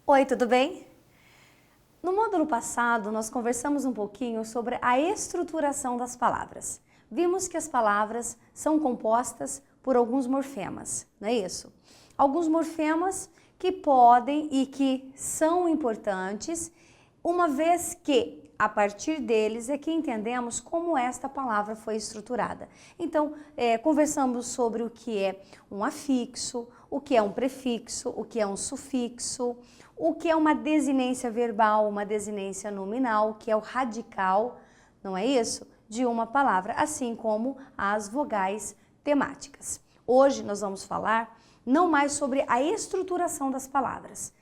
Oi, tudo bem? No módulo passado, nós conversamos um pouquinho sobre a estruturação das palavras. Vimos que as palavras são compostas por alguns morfemas, não é isso? Alguns morfemas que podem e que são importantes, uma vez que a partir deles é que entendemos como esta palavra foi estruturada. Então, conversamos sobre o que é um afixo, o que é um prefixo, o que é um sufixo, o que é uma desinência verbal, uma desinência nominal, o que é o radical, não é isso? De uma palavra, assim como as vogais temáticas. Hoje nós vamos falar não mais sobre a estruturação das palavras,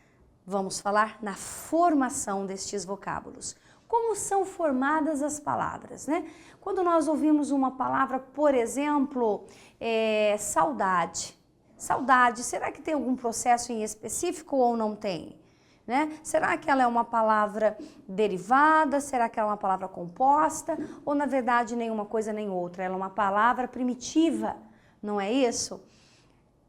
vamos falar na formação destes vocábulos. Como são formadas as palavras, né? Quando nós ouvimos uma palavra, por exemplo, saudade. Saudade, será que tem algum processo em específico ou não tem? Né? Será que ela é uma palavra derivada? Será que ela é uma palavra composta? Ou na verdade nenhuma coisa nem outra? Ela é uma palavra primitiva, não é isso?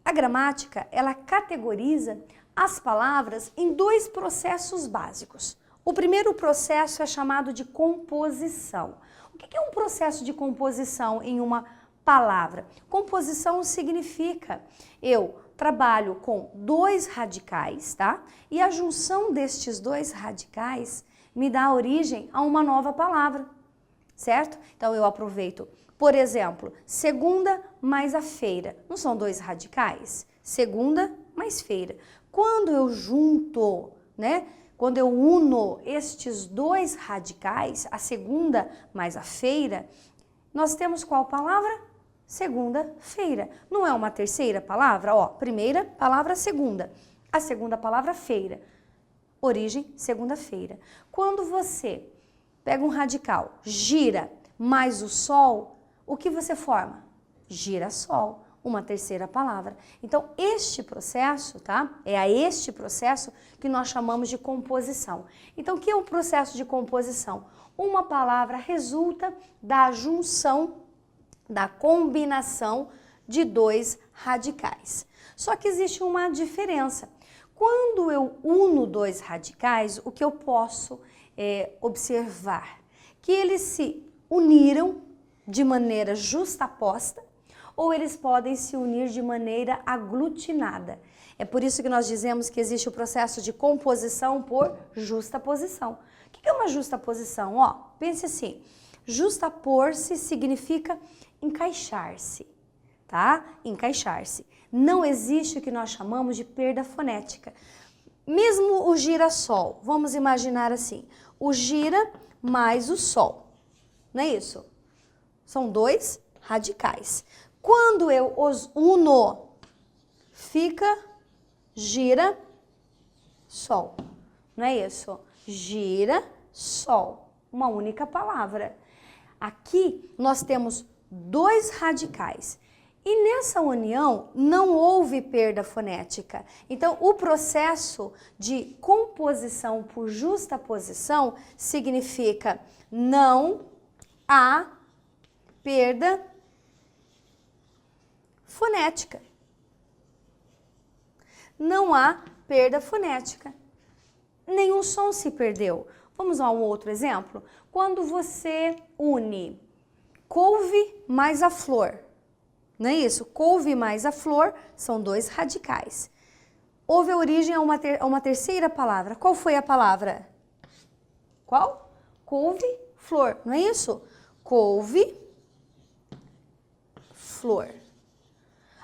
A gramática, ela categoriza as palavras em dois processos básicos. O primeiro processo é chamado de composição. O que é um processo de composição em uma palavra? Composição significa eu trabalho com dois radicais, tá? E a junção destes dois radicais me dá origem a uma nova palavra, certo? Então eu aproveito, por exemplo, segunda mais a feira. Não são dois radicais? Segunda mais feira. Quando eu junto, né? Quando eu uno estes dois radicais, a segunda mais a feira, nós temos qual palavra? Segunda-feira. Não é uma terceira palavra? Ó, primeira palavra, segunda. A segunda palavra, feira. Origem, segunda-feira. Quando você pega um radical, gira mais o sol, o que você forma? Girassol, uma terceira palavra. Então, este processo, tá? É a este processo que nós chamamos de composição. Então, o que é um processo de composição? Uma palavra resulta da junção, da combinação de dois radicais. Só que existe uma diferença. Quando eu uno dois radicais, o que eu posso observar? Que eles se uniram de maneira justaposta ou eles podem se unir de maneira aglutinada. É por isso que nós dizemos que existe o processo de composição por justaposição. O que é uma justaposição? Ó, pense assim, justapor-se significa encaixar-se, tá? Encaixar-se. Não existe o que nós chamamos de perda fonética. Mesmo o girassol, vamos imaginar assim, o gira mais o sol, não é isso? São dois radicais. Quando eu os uno, fica gira, sol, não é isso? Gira, sol, uma única palavra. Aqui nós temos dois radicais e nessa união não houve perda fonética. Então, o processo de composição por justaposição significa não há perda fonética. Não há perda fonética. Nenhum som se perdeu. Vamos a um outro exemplo? Quando você une couve mais a flor, não é isso? Couve mais a flor são dois radicais. Houve a origem a uma terceira palavra. Qual foi a palavra? Qual? Couve, flor, não é isso? Couve, flor.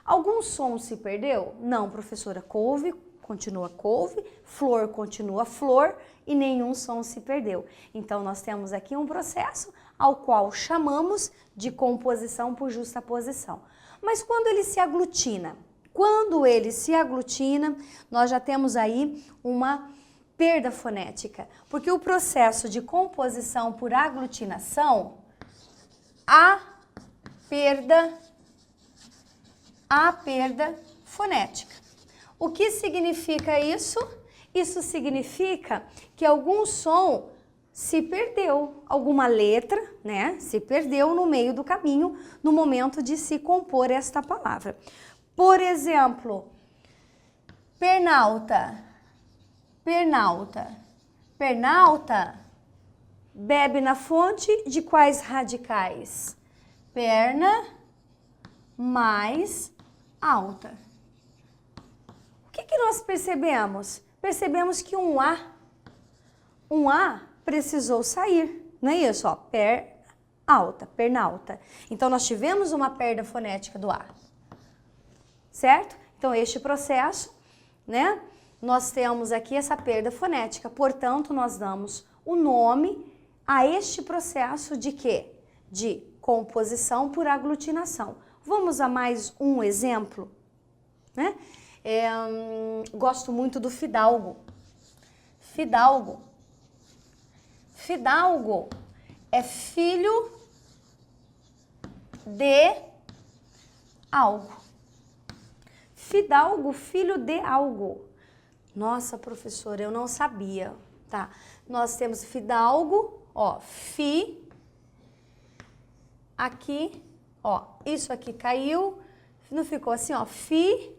Algum som se perdeu? Não, professora. Couve continua couve, flor continua flor e nenhum som se perdeu. Então, nós temos aqui um processo ao qual chamamos de composição por justaposição. Mas quando ele se aglutina? Quando ele se aglutina, nós já temos aí uma perda fonética, porque o processo de composição por aglutinação, há perda fonética. O que significa isso? Isso significa que algum som se perdeu, alguma letra, né, se perdeu no meio do caminho, no momento de se compor esta palavra. Por exemplo, pernalta, pernalta, pernalta, bebe na fonte de quais radicais? Perna mais alta. O que nós percebemos? Percebemos que um A precisou sair, não é isso? Ó, alta, pernalta. Então, nós tivemos uma perda fonética do A, certo? Então, este processo, né? Nós temos aqui essa perda fonética, portanto, nós damos o nome a este processo de quê? De composição por aglutinação. Vamos a mais um exemplo, né? Gosto muito do fidalgo. Fidalgo. Fidalgo é filho de algo. Fidalgo, filho de algo. Nossa, professora, eu não sabia. Tá? Nós temos fidalgo, ó, fi. Aqui, ó, isso aqui caiu. Não ficou assim, ó, fi.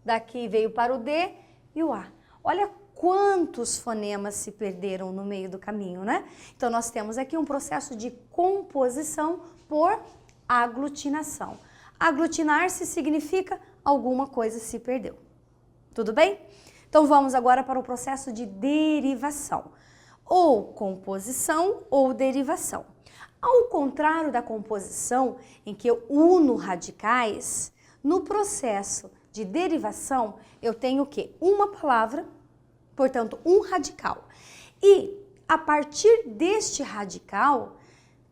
Daqui veio para o D e o A. Olha quantos fonemas se perderam no meio do caminho, né? Então, nós temos aqui um processo de composição por aglutinação. Aglutinar-se significa alguma coisa se perdeu. Tudo bem? Então, vamos agora para o processo de derivação. Ou composição ou derivação. Ao contrário da composição, em que eu uno radicais, no processo de derivação, eu tenho o quê? Uma palavra, portanto, um radical. E a partir deste radical,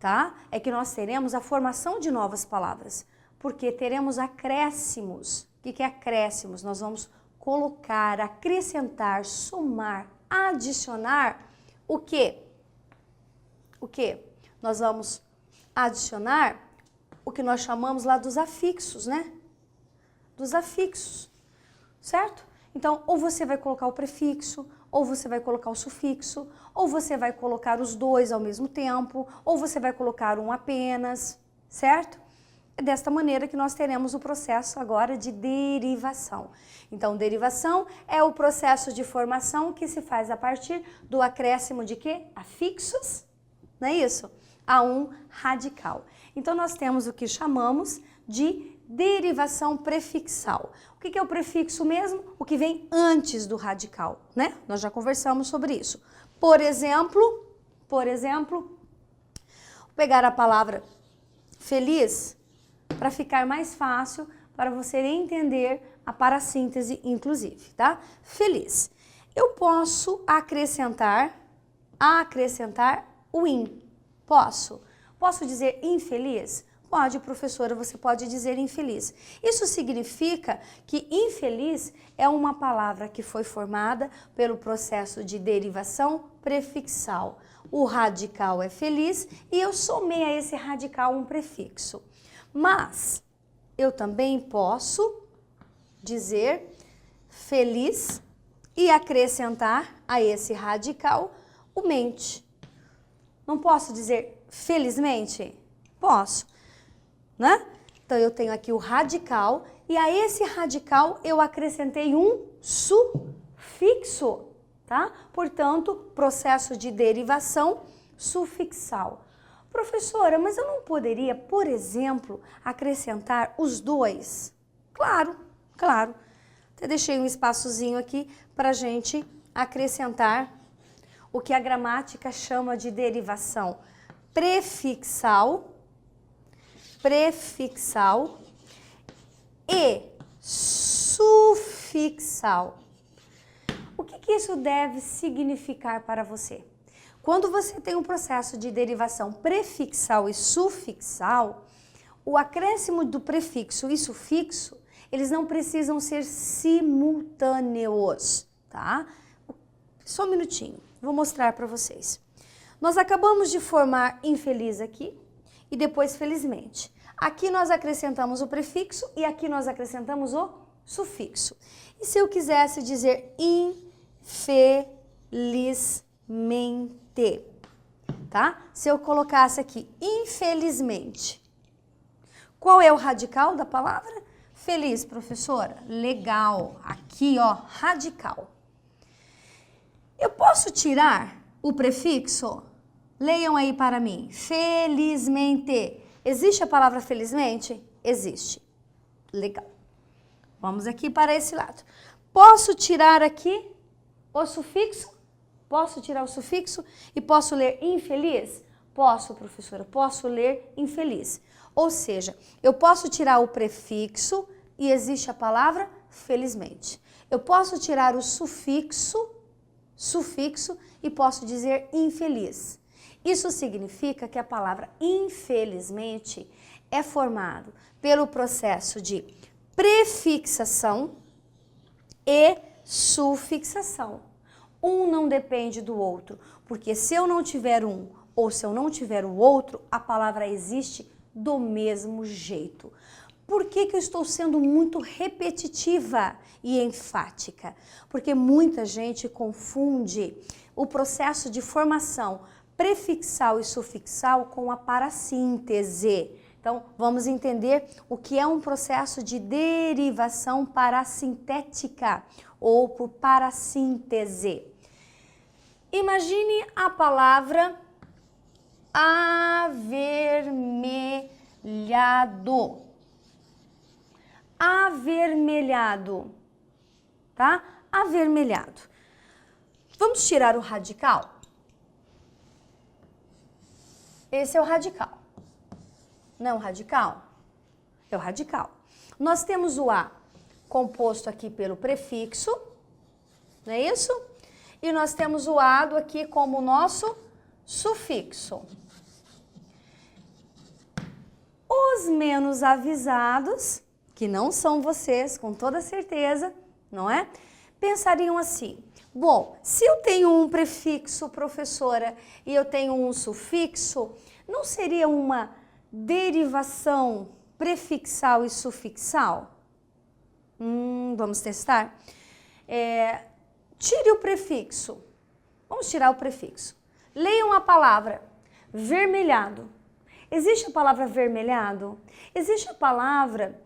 tá? É que nós teremos a formação de novas palavras, porque teremos acréscimos. O que é acréscimos? Nós vamos colocar, acrescentar, somar, adicionar o quê? O quê? Nós vamos adicionar o que nós chamamos lá dos afixos, né? Dos afixos, certo? Então, ou você vai colocar o prefixo, ou você vai colocar o sufixo, ou você vai colocar os dois ao mesmo tempo, ou você vai colocar um apenas, certo? É desta maneira que nós teremos o processo agora de derivação. Então, derivação é o processo de formação que se faz a partir do acréscimo de quê? Afixos, não é isso? A um radical. Então, nós temos o que chamamos de derivação prefixal. O que é o prefixo mesmo? O que vem antes do radical, né? Nós já conversamos sobre isso. Por exemplo, vou pegar a palavra feliz para ficar mais fácil para você entender a parassíntese, inclusive, tá? Feliz. Eu posso acrescentar o in. Posso dizer infeliz? Pode, professora, você pode dizer infeliz. Isso significa que infeliz é uma palavra que foi formada pelo processo de derivação prefixal. O radical é feliz e eu somei a esse radical um prefixo. Mas eu também posso dizer feliz e acrescentar a esse radical o mente. Não posso dizer felizmente? Posso. Né? Então, eu tenho aqui o radical e a esse radical eu acrescentei um sufixo, tá? Portanto, processo de derivação sufixal. Professora, mas eu não poderia, por exemplo, acrescentar os dois? Claro. Até deixei um espaçozinho aqui para a gente acrescentar o que a gramática chama de derivação prefixal e sufixal. O que isso deve significar para você? Quando você tem um processo de derivação prefixal e sufixal, o acréscimo do prefixo e sufixo, eles não precisam ser simultâneos, tá? Só um minutinho, vou mostrar para vocês. Nós acabamos de formar infeliz aqui e depois felizmente. Aqui nós acrescentamos o prefixo e aqui nós acrescentamos o sufixo. E se eu quisesse dizer infelizmente? tá? Se eu colocasse aqui, infelizmente, qual é o radical da palavra? Feliz, professora? Legal. Aqui, ó, radical. Eu posso tirar o prefixo? Leiam aí para mim. Felizmente. Existe a palavra felizmente? Existe. Legal. Vamos aqui para esse lado. Posso tirar aqui o sufixo? Posso tirar o sufixo e posso ler infeliz? Posso, professora. Posso ler infeliz. Ou seja, eu posso tirar o prefixo e existe a palavra felizmente. Eu posso tirar o sufixo e posso dizer infeliz. Isso significa que a palavra infelizmente é formado pelo processo de prefixação e sufixação. Um não depende do outro, porque se eu não tiver um ou se eu não tiver o outro, a palavra existe do mesmo jeito. Por que eu estou sendo muito repetitiva e enfática? Porque muita gente confunde o processo de formação prefixal e sufixal com a parassíntese. Então, vamos entender o que é um processo de derivação parassintética ou por parassíntese. Imagine a palavra avermelhado. Avermelhado, tá? Avermelhado. Vamos tirar o radical? Esse é o radical. Não é o radical? É o radical. Nós temos o A composto aqui pelo prefixo, não é isso? E nós temos o ado aqui como nosso sufixo. Os menos avisados, que não são vocês, com toda certeza, não é? Pensariam assim, bom, se eu tenho um prefixo, professora, e eu tenho um sufixo, não seria uma derivação prefixal e sufixal? Vamos testar? Tire o prefixo. Vamos tirar o prefixo. Leiam a palavra vermelhado. Existe a palavra vermelhado? Existe a palavra,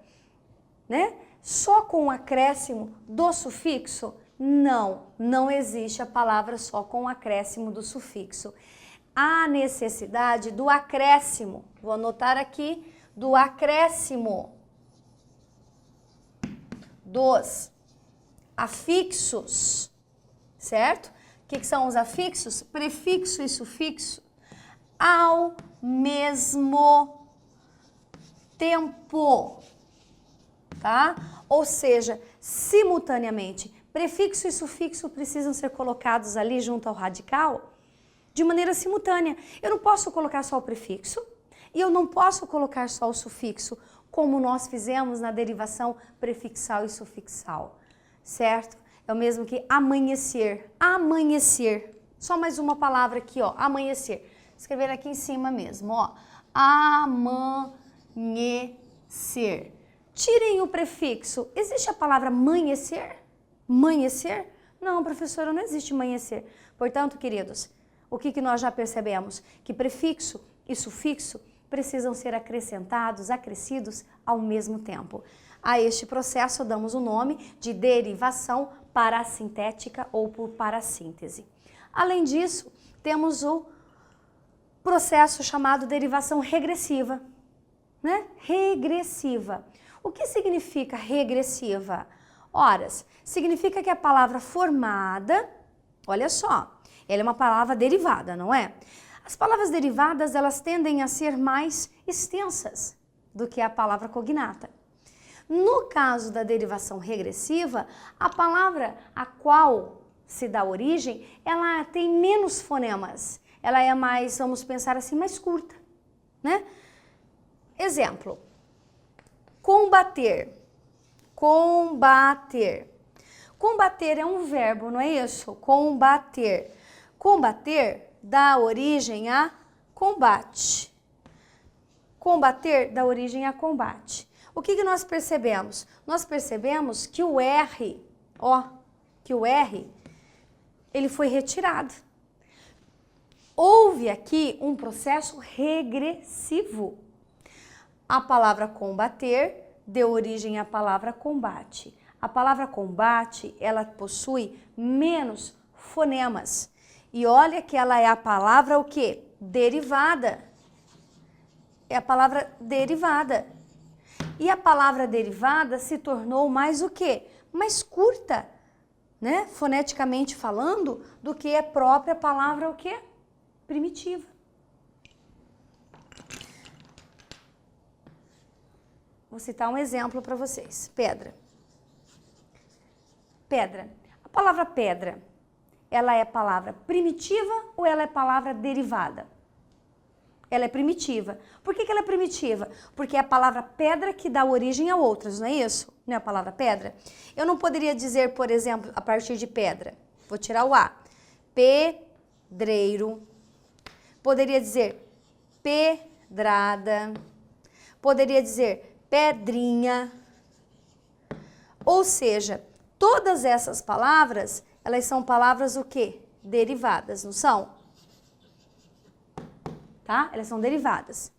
né, só com o acréscimo do sufixo? Não, não existe a palavra só com o acréscimo do sufixo. Há necessidade do acréscimo. Vou anotar aqui, do acréscimo dos afixos, certo? O que são os afixos? Prefixo e sufixo ao mesmo tempo, tá? Ou seja, simultaneamente, prefixo e sufixo precisam ser colocados ali junto ao radical de maneira simultânea. Eu não posso colocar só o prefixo e eu não posso colocar só o sufixo, como nós fizemos na derivação prefixal e sufixal, certo? É o mesmo que amanhecer, amanhecer. Só mais uma palavra aqui, ó, amanhecer. Escrever aqui em cima mesmo, ó, amanhecer. Tirem o prefixo. Existe a palavra amanhecer? Manhecer? Não, professora, não existe amanhecer. Portanto, queridos, o que nós já percebemos? Que prefixo e sufixo precisam ser acrescentados, acrescidos ao mesmo tempo. A este processo damos o nome de derivação parassintética ou por parassíntese. Além disso, temos o processo chamado derivação regressiva, né? Regressiva. O que significa regressiva? Horas, significa que a palavra formada, olha só, ela é uma palavra derivada, não é? As palavras derivadas, elas tendem a ser mais extensas do que a palavra cognata. No caso da derivação regressiva, a palavra a qual se dá origem, ela tem menos fonemas. Ela é mais, vamos pensar assim, mais curta, né? Exemplo, combater. Combater. Combater é um verbo, não é isso? Combater. Combater dá origem a combate. Combater dá origem a combate. O que nós percebemos? Nós percebemos que o R, ó, que o R, ele foi retirado. houve aqui um processo regressivo. A palavra combater deu origem à palavra combate. A palavra combate, ela possui menos fonemas. E olha que ela é a palavra o quê? Derivada. É a palavra derivada. E a palavra derivada se tornou mais o quê? Mais curta, né? Foneticamente falando, do que a própria palavra o quê? Primitiva. Vou citar um exemplo para vocês. Pedra. Pedra. A palavra pedra, ela é palavra primitiva ou ela é palavra derivada? Ela é primitiva. Por que ela é primitiva? Porque é a palavra pedra que dá origem a outras, não é isso? Não é a palavra pedra? Eu não poderia dizer, por exemplo, a partir de pedra. Vou tirar o A. Pedreiro. Poderia dizer pedrada. Poderia dizer pedrinha. Ou seja, todas essas palavras, elas são palavras o quê? Derivadas, não são? Tá? Elas são derivadas.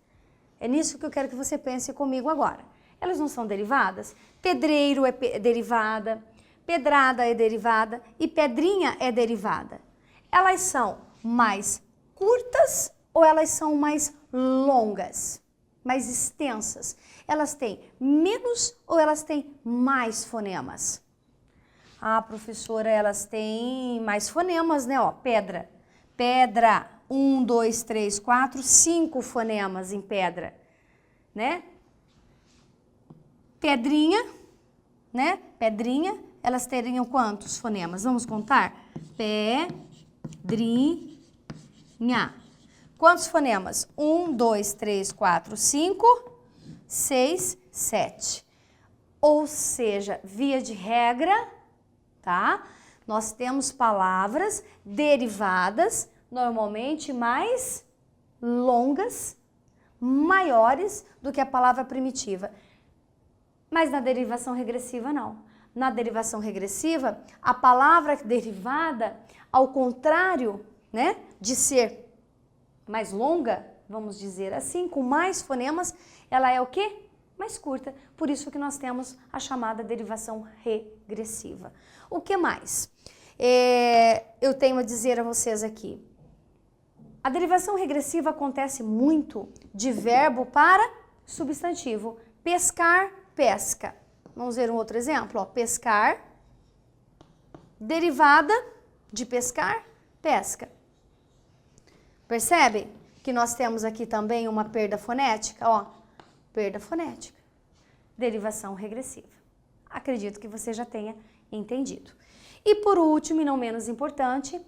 É nisso que eu quero que você pense comigo agora. Elas não são derivadas? Pedreiro é derivada, pedrada é derivada e pedrinha é derivada. Elas são mais curtas ou elas são mais longas, mais extensas? Elas têm menos ou elas têm mais fonemas? Ah, professora, elas têm mais fonemas, né? Ó, pedra, pedra. 1, 2, 3, 4, 5 fonemas em pedra, né? Pedrinha, né? Pedrinha, elas teriam quantos fonemas? Vamos contar? Pedrinha. Quantos fonemas? 1, 2, 3, 4, 5, 6, 7. Ou seja, via de regra, tá? Nós temos palavras derivadas normalmente mais longas, maiores do que a palavra primitiva. Mas na derivação regressiva não. Na derivação regressiva, a palavra derivada, ao contrário, né, de ser mais longa, vamos dizer assim, com mais fonemas, ela é o quê? Mais curta. Por isso que nós temos a chamada derivação regressiva. O que mais? Eu tenho a dizer a vocês aqui. A derivação regressiva acontece muito de verbo para substantivo. Pescar, pesca. Vamos ver um outro exemplo. Ó. Pescar, derivada de pescar, pesca. Percebe que nós temos aqui também uma perda fonética? Ó, perda fonética. Derivação regressiva. Acredito que você já tenha entendido. E por último, e não menos importante,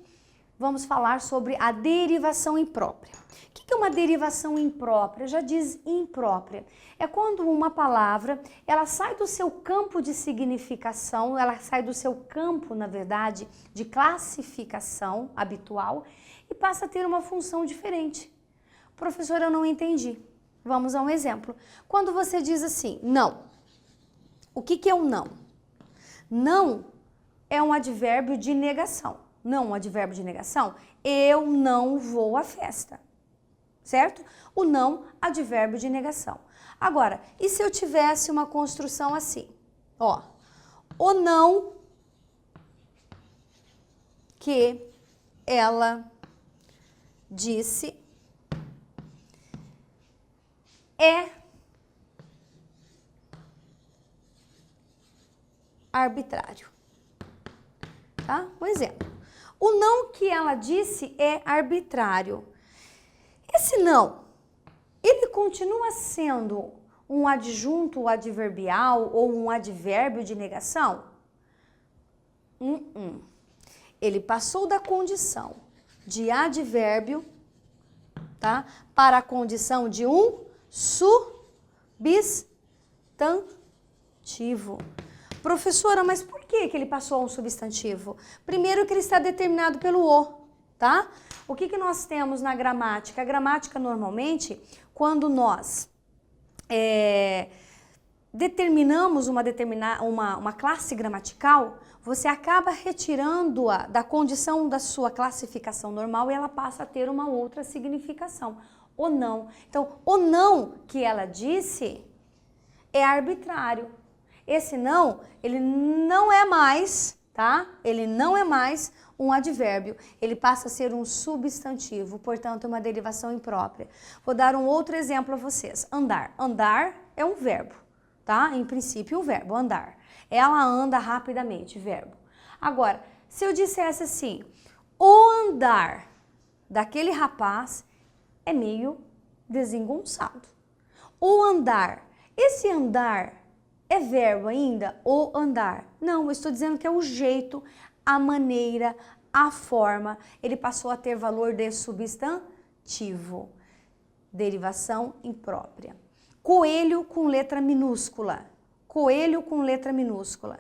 vamos falar sobre a derivação imprópria. O que é uma derivação imprópria? Já diz imprópria. É quando uma palavra, ela sai do seu campo de significação, ela sai do seu campo, na verdade, de classificação habitual e passa a ter uma função diferente. Professor, eu não entendi. Vamos a um exemplo. Quando você diz assim, não. O que é um não? Não é um advérbio de negação. Não um advérbio de negação, eu não vou à festa, certo? O não, advérbio de negação. Agora, e se eu tivesse uma construção assim? Ó, o não que ela disse é arbitrário, tá? Um exemplo. O não que ela disse é arbitrário. Esse não, ele continua sendo um adjunto adverbial ou um advérbio de negação? Ele passou da condição de advérbio, tá, para a condição de um substantivo. Professora, mas por que ele passou a um substantivo? Primeiro que ele está determinado pelo o, tá? O que nós temos na gramática? A gramática, normalmente, quando nós determinamos uma classe gramatical, você acaba retirando-a da condição da sua classificação normal e ela passa a ter uma outra significação, o não. Então, o não que ela disse é arbitrário. Esse não, ele não é mais, tá? Ele não é mais um advérbio, ele passa a ser um substantivo, portanto, uma derivação imprópria. Vou dar um outro exemplo a vocês. Andar. Andar é um verbo, tá? Em princípio, um verbo, andar. Ela anda rapidamente, verbo. Agora, se eu dissesse assim, o andar daquele rapaz é meio desengonçado. O andar, esse andar é verbo ainda? O andar? Não, eu estou dizendo que é o jeito, a maneira, a forma. Ele passou a ter valor de substantivo. Derivação imprópria. Coelho com letra minúscula. Coelho com letra minúscula.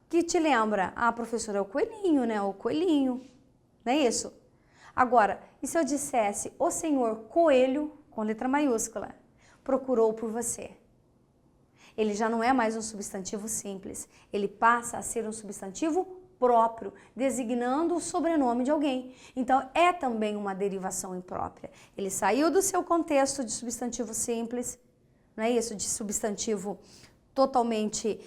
Que te lembra? Ah, professora, é o coelhinho, né? O coelhinho. Não é isso? Agora, e se eu dissesse o senhor Coelho, com letra maiúscula, procurou por você? Ele já não é mais um substantivo simples. Ele passa a ser um substantivo próprio, designando o sobrenome de alguém. Então, é também uma derivação imprópria. Ele saiu do seu contexto de substantivo simples, não é isso? De substantivo totalmente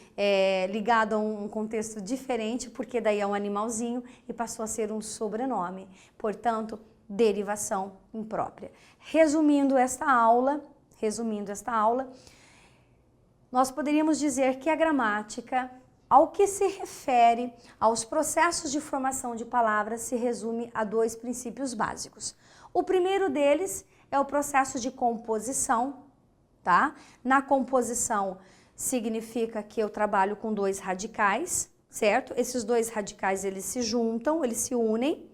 ligado a um contexto diferente, porque daí é um animalzinho e passou a ser um sobrenome. Portanto, derivação imprópria. Resumindo esta aula, nós poderíamos dizer que a gramática, ao que se refere aos processos de formação de palavras, se resume a dois princípios básicos. O primeiro deles é o processo de composição, tá? Na composição significa que eu trabalho com dois radicais, certo? Esses dois radicais, eles se juntam, eles se unem,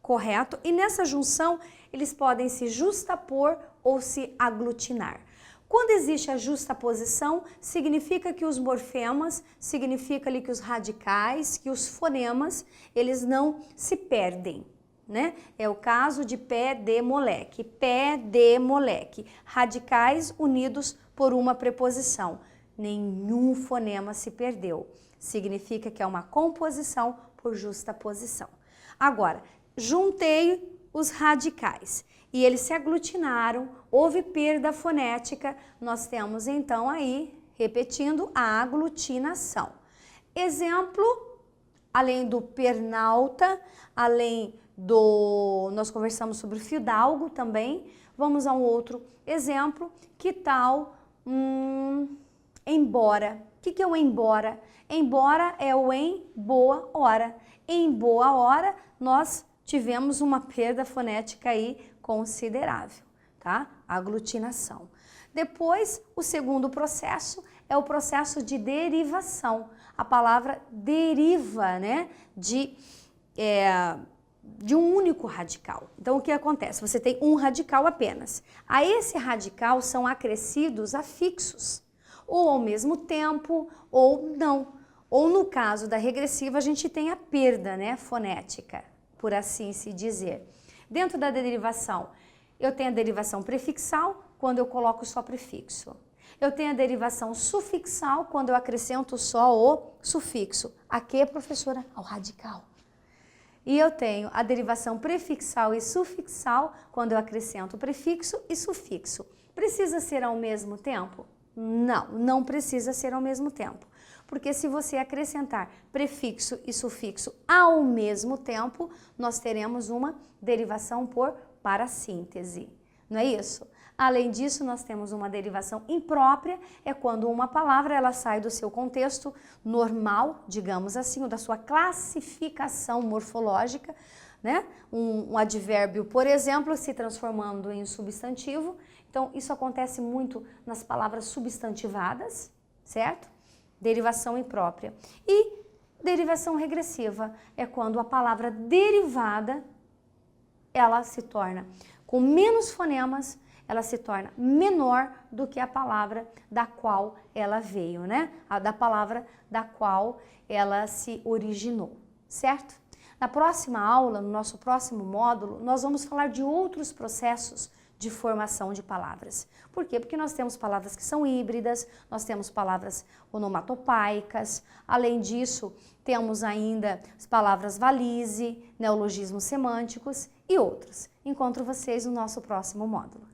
correto? E nessa junção, eles podem se justapor ou se aglutinar. Quando existe a justaposição, significa que os morfemas, significa ali que os radicais, que os fonemas, eles não se perdem, né? É o caso de pé de moleque, radicais unidos por uma preposição. Nenhum fonema se perdeu. Significa que é uma composição por justaposição. Agora, juntei os radicais e eles se aglutinaram, houve perda fonética, nós temos então aí, repetindo, a aglutinação. Exemplo, além do pernalta, além do... nós conversamos sobre o fidalgo também, vamos a um outro exemplo, que tal embora? O que é o embora? Embora é o em boa hora. Em boa hora, nós tivemos uma perda fonética aí considerável, tá? Aglutinação. Depois, o segundo processo é o processo de derivação. A palavra deriva, né, de um único radical. Então, o que acontece? Você tem um radical apenas. A esse radical são acrescidos afixos, ou ao mesmo tempo, ou não. Ou no caso da regressiva, a gente tem a perda, né, fonética, por assim se dizer. Dentro da derivação, eu tenho a derivação prefixal, quando eu coloco só prefixo. Eu tenho a derivação sufixal, quando eu acrescento só o sufixo. A que, professora? Ao radical. E eu tenho a derivação prefixal e sufixal, quando eu acrescento prefixo e sufixo. Precisa ser ao mesmo tempo? Não, não precisa ser ao mesmo tempo. Porque se você acrescentar prefixo e sufixo ao mesmo tempo, nós teremos uma derivação por parassíntese. Não é isso? Além disso, nós temos uma derivação imprópria, é quando uma palavra ela sai do seu contexto normal, digamos assim, ou da sua classificação morfológica, né? Um advérbio, por exemplo, se transformando em substantivo. Então, isso acontece muito nas palavras substantivadas, certo? Derivação imprópria. E derivação regressiva é quando a palavra derivada, ela se torna com menos fonemas, ela se torna menor do que a palavra da qual ela veio, né? Da palavra da qual ela se originou, certo? Na próxima aula, no nosso próximo módulo, nós vamos falar de outros processos de formação de palavras. Por quê? Porque nós temos palavras que são híbridas, nós temos palavras onomatopeicas, além disso, temos ainda as palavras valise, neologismos semânticos e outros. Encontro vocês no nosso próximo módulo.